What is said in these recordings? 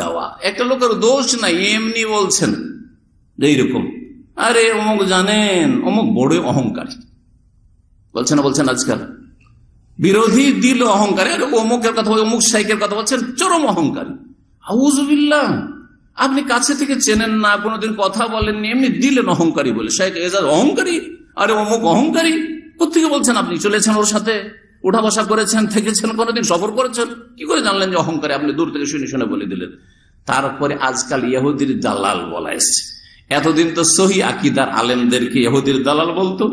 দেওয়া। একটা লোকের দোষ নাই, এমনি বলছেন এইরকম, আরে অমুক জানেন অমুক বড় অহংকারী, বলছেন না বলছেন আজকাল বিরোধী দিল অহংকারী, আরে অমুকের কথা অমুক শাইখের কথা বলছেন চরম অহংকারী। আউযুবিল্লাহ, আপনি কাছে থেকে চেনেন না, কোনোদিন কথা বলেননি, এমনি দিলেন অহংকারী বলে। শাইখ এজাজ অহংকারী, আরে অমুক অহংকারী, কোথেকে বলছেন আপনি? চলেছেন ওর সাথে, উঠা বসা করেছেন, থেকেছেন, কোনোদিন সফর করেছেন, কি করে জানলেন যে অহংকারী? আপনি দূর থেকে শুনে শুনে বলে দিলেন। তারপরে আজকাল ইহুদির দালাল বলা এসছে। এতদিন তো সহি আকিদার আলেমদেরকে ইহুদির দালাল বলতো,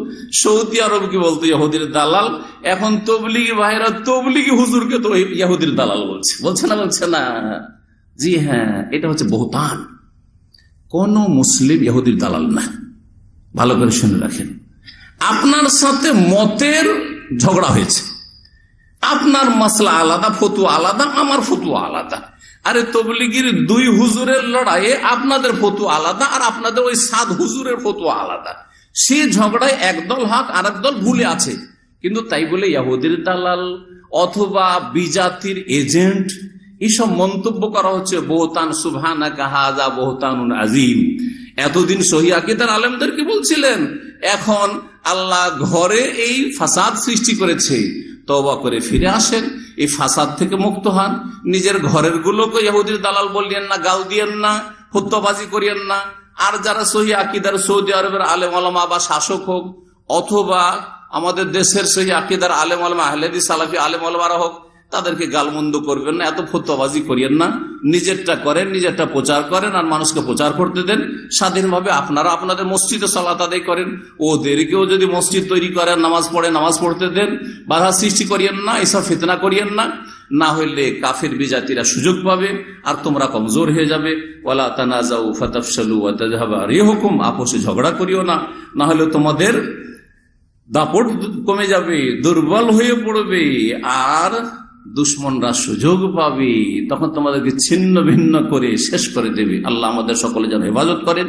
সৌদি আরব কি বলতো ইহুদির দালাল, এখন তবলিগি ভাইরা তবলিগি হুজুরকে তো ইহুদির দালাল বলছে। বলছে না বলছে না? জি হ্যাঁ, এটা হচ্ছে বহতান। কোন মুসলিম ইহুদির দালাল না। ভালো করে শুনে রাখেন, আপনার সাথে মতের ঝগড়া হয়েছে, আপনার মাসলা আলাদা, ফতুয়া আলাদা, আমার ফতুয়া আলাদা। আরে তবলিগির দুই হুজুরের লড়াইয়ে আপনাদের ফতুয়া আলাদা আর আপনাদের ওই 7 হুজুরের ফতুয়া আলাদা। সে ঝগড়ায় একদল হক আর একদল ভুলে আছে, কিন্তু তাই বলে ইহুদির দালাল অথবা বিজাতির এজেন্ট এসব মন্তব্য করা হচ্ছে বহতান। সুবহানাকা হাযা বহতানুন আযীম। এতদিন সহি আকীদার আলেমদেরকে বলছিলেন, এখন আল্লাহ ঘরে এই ফাসাদ সৃষ্টি করেছে, তওবা করে ফিরে আসেন, এই ফাসাদ থেকে মুক্ত হন, নিজের ঘরের গুলোকে ইহুদির দালাল বললেন না, গাল দিয়েন না, ফতোয়াবাজি করিয়েন না। আর যারা সহি আকীদার সৌদি আরবের আলেম ওলামা বা শাসক হোক, অথবা আমাদের দেশের সহি আকীদার আলেম ওলামা আহলে হাদিস সালাফি আলেম ওলামারা হোক, তাদেরকে গালমন্দ করবেন না, এত ফতোয়াবাজি করিয়েন না। নিজেরটা করেন, নিজেরটা প্রচার করেন, আর মানুষকে প্রচার করতে দেন স্বাধীনভাবে। আপনারা আপনাদের মসজিদে সালাত আদায় করেন, ওদেরকেও যদি মসজিদ তৈরি করেন, নামাজ পড়ে, নামাজ পড়তে দেন। বাধা সৃষ্টি করিয়েন না, এসব ফিতনা করিয়েন না, না হইলে কাফের বিজাতিরা সুযোগ পাবে আর তোমরা কমজোর হয়ে যাবে। ওয়ালা তানাজাউ ফাতাফশালু ওয়া তাযহাবা রিহুকুম, আপোষে ঝগড়া করিও না, না হলে তোমাদের দাপট কমে যাবে, দুর্বল হয়ে পড়বে, আর দুশ্মনরা সুযোগ পাবে, তখন তোমাদেরকে ছিন্ন ভিন্ন করে শেষ করে দেবে। আল্লাহ আমাদের সকলে যেন হেফাজত করেন।